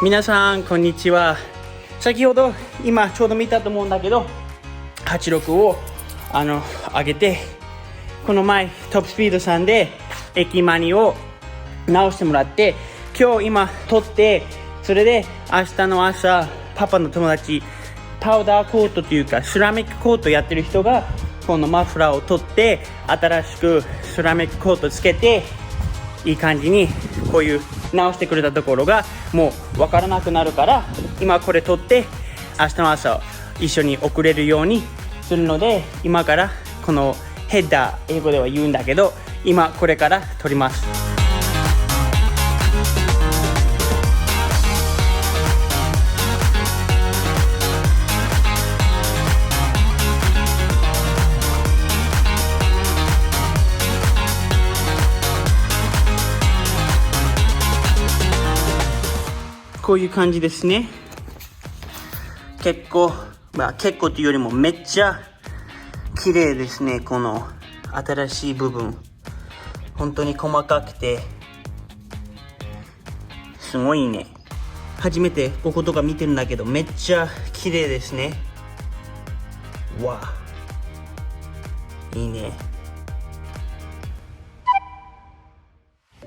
皆さんこんにちは。先ほど今ちょうど見たと思うんだけど86を上げて、この前トップスピードさんで駅マニを直してもらって、今日今撮って、それで明日の朝パパの友達パウダーコートというかセラミックコートやってる人がこのマフラーを取って新しくセラミックコートつけて、いい感じにこういう直してくれたところがもう分からなくなるから、今これ取って明日の朝一緒に送れるようにするので、今からこのヘッダー、英語では言うんだけど、今これから取ります。こういう感じですね。結構というよりもめっちゃ綺麗ですね。この新しい部分本当に細かくてすごいね。初めてこことか見てるんだけど、めっちゃ綺麗ですね。わあ、いいね。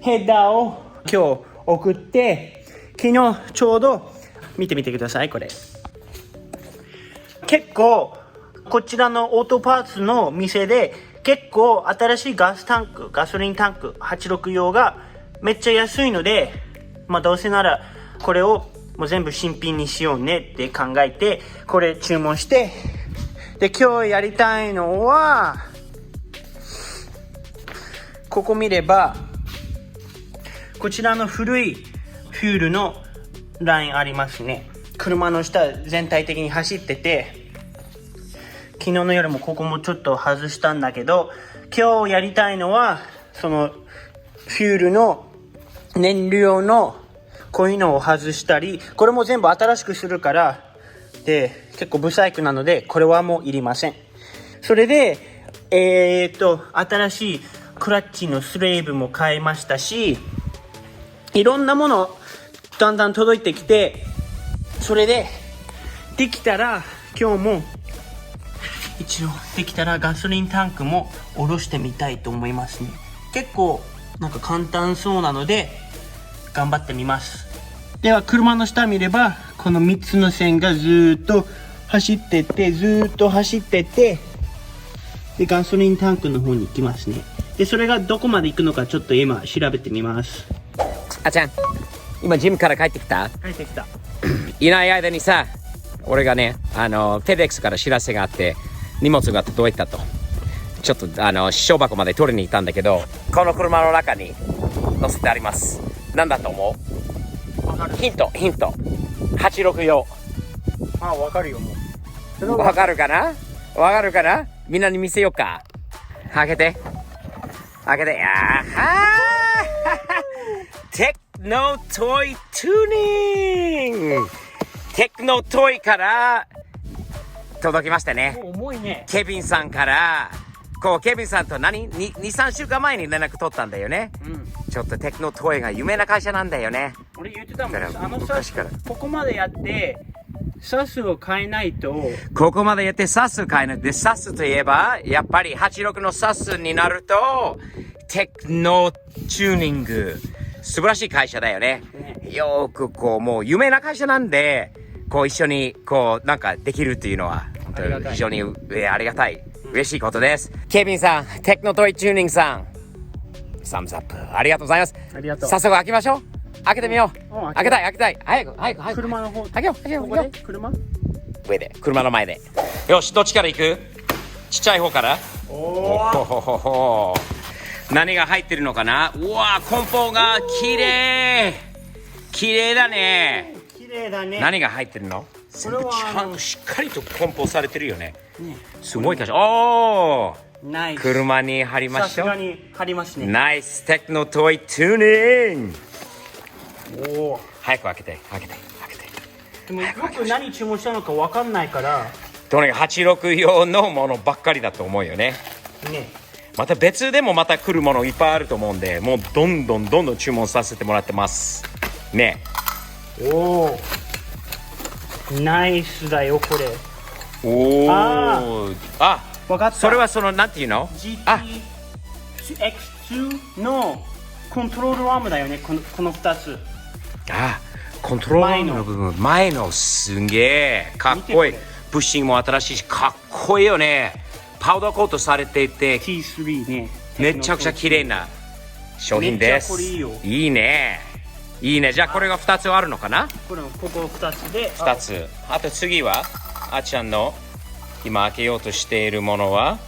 ヘッダーを今日送って、昨日ちょうど見てみてください。これ結構こちらのオートパーツの店で結構新しいガソリンタンク86用がめっちゃ安いので、どうせならこれをもう全部新品にしようねって考えてこれ注文して、で今日やりたいのはここ見ればこちらの古いフュールのラインありますね。車の下全体的に走ってて、昨日の夜もここもちょっと外したんだけど、今日やりたいのはそのフュールの燃料のこういうのを外したり、これも全部新しくするからで結構ブサイクなのでこれはもういりません。それで新しいクラッチのスレーブも買いましたし、いろんなものだんだん届いてきて、それでできたら今日も一応できたらガソリンタンクも下ろしてみたいと思いますね。結構なんか簡単そうなので頑張ってみます。では車の下見ればこの3つの線がずっと走ってってでガソリンタンクの方に行きますね。でそれがどこまで行くのかちょっと今調べてみます。あちゃん、今ジムから帰ってきた？帰ってきた。いない間にさ、俺がね、フェデックスから知らせがあって荷物が届いたと。ちょっと支障箱まで取りに行ったんだけど、この車の中に載せてあります。なんだと思う？ヒント86用。わかるよ。もうわかるかなみんなに見せようか。開けてあーテクノトイチューニング、テクノトイから届きましたね。重いね。ケビンさんからケビンさんと2,3 週間前に連絡取ったんだよね。ちょっとテクノトイが有名な会社なんだよね。俺言ってたもん。昔からここまでやってサスを変えないと。ここまでやってサス変えないで、サスといえばやっぱり86のサスになるとテクノチューニング、素晴らしい会社だよね。よくもう有名な会社なんで一緒になんかできるっていうのは本当に非常にありがたい、嬉しいことです。ケビンさん、テクノトイチューニングさん、サムズアップありがとうございます。ありがとう。早速開けましょう。開けてみよう。開けたい。早く。車の方。開けよう。ここで車？上で、車の前で。よし、どっちから行く？ちっちゃい方から。何が入ってるのかな。うわー、梱包が綺麗だね。綺麗だね。何が入ってるの？これはちゃんとしっかりと梱包されてるよね。すごい会社。ナイス。車に貼りましょう。さすがに貼りますね。ナイステクノトイチューニング。早く開けて。でも僕何注文したのか分かんないから。とにかく86用のものばっかりだと思うよね。また別でもまた来るものいっぱいあると思うんで、もうどんどん注文させてもらってますね。おお、ナイスだよこれ。おあー。あ、わかった。それはその、なんていうの？あ、 GTX2 のコントロールアームだよね、この2つ。あ、コントローラーの部分、前のすんげえかっこいい。見てこブッシングも新しいし、かっこいいよね。パウダーコートされていて、 T3 ね。めちゃくちゃ綺麗な商品です。めっちゃこれいいよ。いいね。いいね。じゃあこれが2つあるのかな？ここ2つで。2つ。あと次は、あちゃんの今開けようとしているものは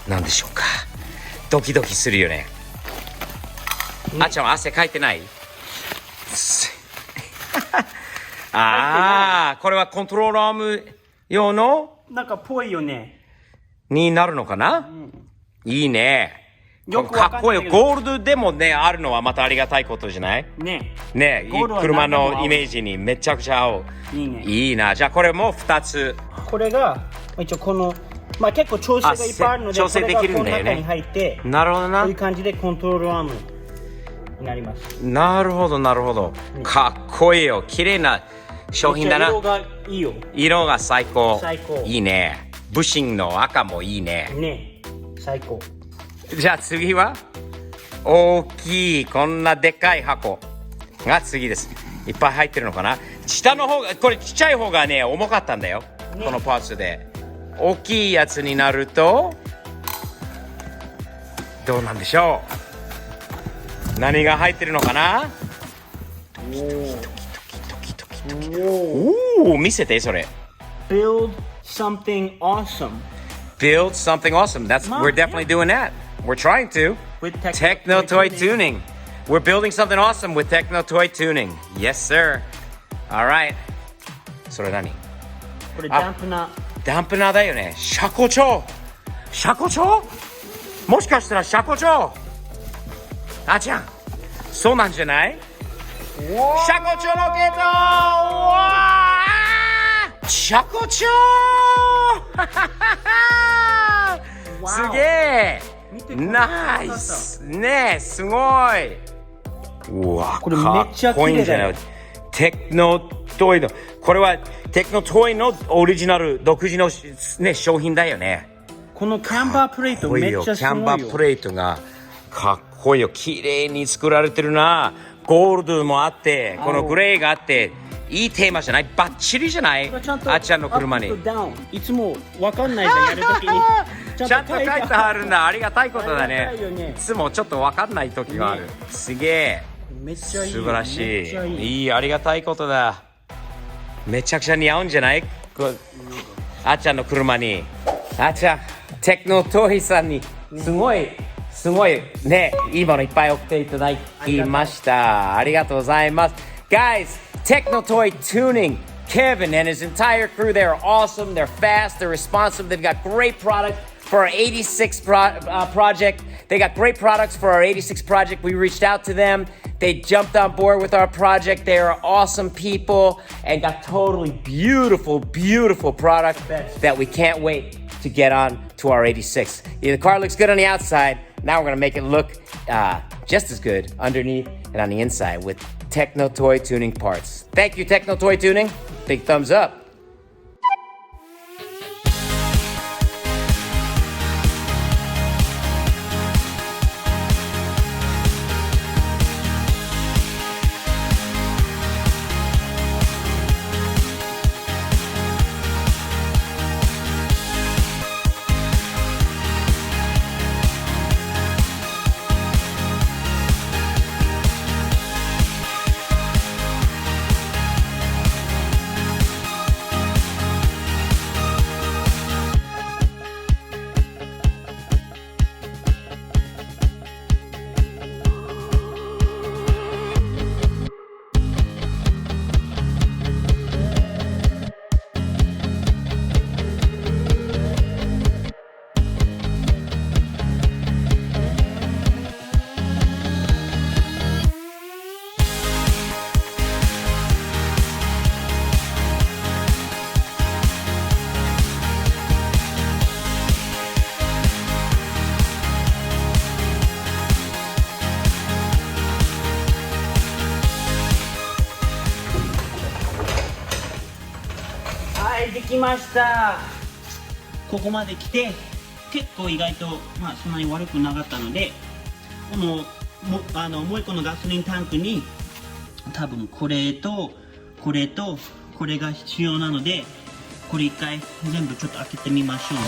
何でしょうか？ドキドキするよね。あちゃんは汗かいてない？ああ、これはコントロールアーム用のなんかぽいよね。になるのかな？いいね。よくわかんないかっこいい。ゴールドでもね、あるのはまたありがたいことじゃない？ね。ね、ゴールドは車何でも合うのイメージにめちゃくちゃ合う。いいね。いいな。じゃあこれも2つ。これが一応この、まあ結構調整がいっぱいあるので、調整できるんだよねこれがこの中に入って、なるほどなこういう。感じでコントロールアームになります。なるほど、なるほど。かっこいいよ。綺麗な商品だな。色がいいよ。色が最高。最高いいね。ブッシングの赤もいいね。ね。最高。じゃあ次は大きいこんなでっかい箱が次です。いっぱい入ってるのかな？下の方が、これちっちゃい方がね重かったんだよ、ね、このパーツで。大きいやつになるとどうなんでしょう？何が入ってるのかな？おお、見せてそれ。 Build something awesome Build something awesome. We're definitely doing that. We're trying to. with Techno Toy Tuning. We're building something awesome with Techno Toy Tuning. Yes, sir. All right. それ何？これダンプナー。ダンプナーだよね。車庫帳。車庫帳？もしかしたら車庫帳。あちゃん、そうなんじゃない？車庫帳のゲート。車庫帳。すげえ。ナイスねえ、すごい。うわ、これめっちゃ綺麗だよ。テクノトイの、これはテクノトイのオリジナル独自の、ね、商品だよね。このキャンバープレートめっちゃすごいよ。キャンバープレートがかっこいいよ。綺麗に作られてるな。ゴールドもあって、このグレーがあって、いいテーマじゃない？バッチリじゃない？あっちゃんの車に。いつもわかんないじゃん、やるときに。ちゃんと書いてあるんだ。ありがたいことだね。ありがたいよね。いつもちょっとわかんない時がある。すげえ。めっちゃいい。素晴らしめっちゃいい。い。いい、ありがたいことだ。めちゃくちゃ似合うんじゃない？あっちゃんの車に。あっちゃん、テクノトイさんにすごいね、いいものいっぱい送っていただきました。ありがとうございます。Guys, Techno Toy Tuning, Kevin and his entire crew, they're awesome, they're fast, they're responsive, they've got great products for our 86 project. They got great products for our 86 project. We reached out to them. They jumped on board with our project. They are awesome people and got totally beautiful product that we can't wait to get on to our 86. The car looks good on the outside. Now we're going to make it look just as good underneath and on the inside with Techno Toy Tuning parts. Thank you, Techno Toy Tuning. Big thumbs up. きました。ここまで来て結構意外と、そんなに悪くなかったので、このもう一個のガソリンタンクに多分これとこれとこれが必要なので、これ一回全部ちょっと開けてみましょうね。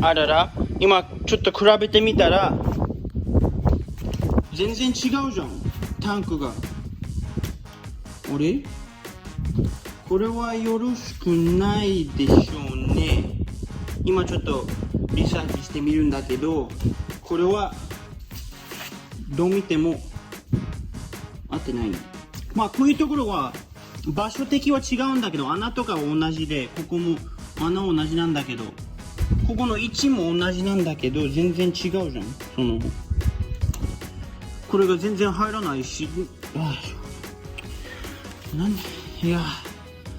あらら、今ちょっと比べてみたら全然違うじゃん、タンクが。あれ、これはよろしくないでしょうね。今ちょっとリサーチしてみるんだけど、これはどう見ても合ってないね。こういうところは場所的は違うんだけど、穴とかは同じで、ここも穴同じなんだけど、ここの位置も同じなんだけど全然違うじゃん。これが全然入らないし、いや、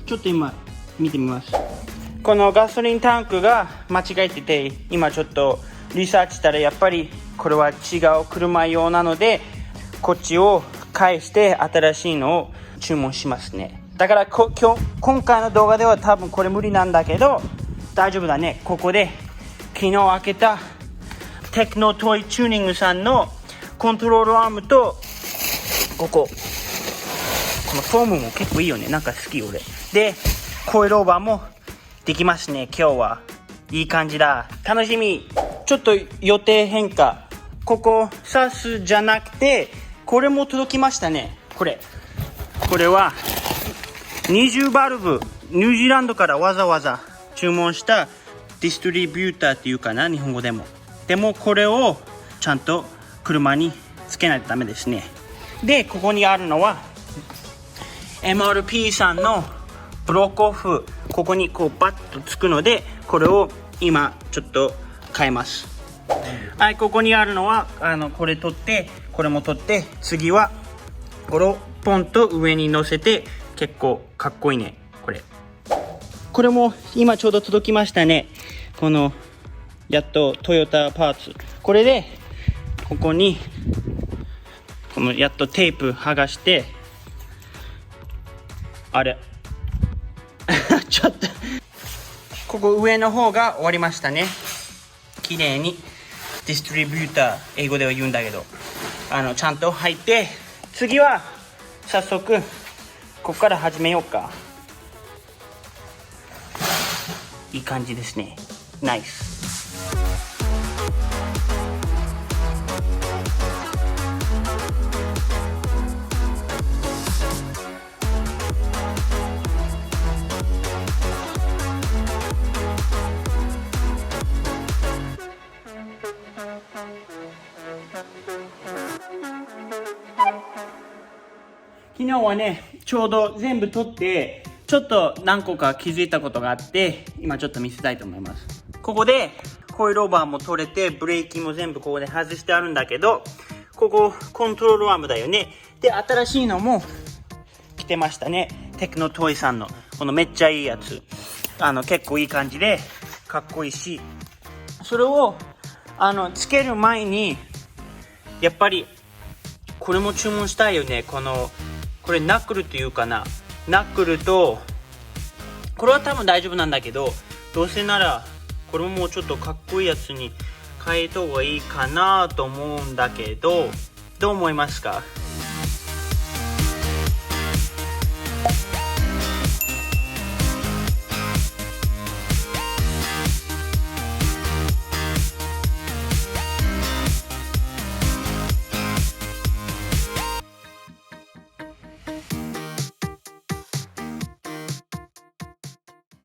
ちょっと今見てみます。このガソリンタンクが間違えてて、今ちょっとリサーチしたらやっぱりこれは違う車用なので、こっちを返して新しいのを注文しますね。だから今回の動画では多分これ無理なんだけど大丈夫だね。ここで昨日開けたテクノトイチューニングさんのコントロールアームと、このフォームも結構いいよね。なんか好き俺で、コイルオーバーもできますね。今日はいい感じだ、楽しみ。ちょっと予定変化、ここサスじゃなくてこれも届きましたね。これは20バルブ、ニュージーランドからわざわざ注文したディストリビューターっていうかな、日本語でも。でもこれをちゃんと車につけないとダメですね。で、ここにあるのは MRP さんのブロックオフ、ここにこうバッとつくので、これを今ちょっと変えます。はい、ここにあるのはこれ取って、これも取って、次はこれをポンと上に乗せて、結構かっこいいね。これも今ちょうど届きましたね。このやっとトヨタパーツ、これでここにこのやっとテープ剥がして、あれちょっとここ上の方が終わりましたね。綺麗にディストリビューター、英語では言うんだけどちゃんと入って、次は早速ここから始めようか。いい感じですね。ナイス。昨日はね、ちょうど全部取ってちょっと何個か気づいたことがあって、今ちょっと見せたいと思います。ここでコイルオーバーも取れて、ブレーキも全部ここで外してあるんだけど、ここコントロールアームだよね。で、新しいのも来てましたね。テクノトイさんのこのめっちゃいいやつ、結構いい感じでかっこいいし、それをつける前にやっぱりこれも注文したいよね。これナックルっていうかな、ナックルと、これは多分大丈夫なんだけど、どうせならこれももうちょっとかっこいいやつに変えた方がいいかなと思うんだけど、どう思いますか？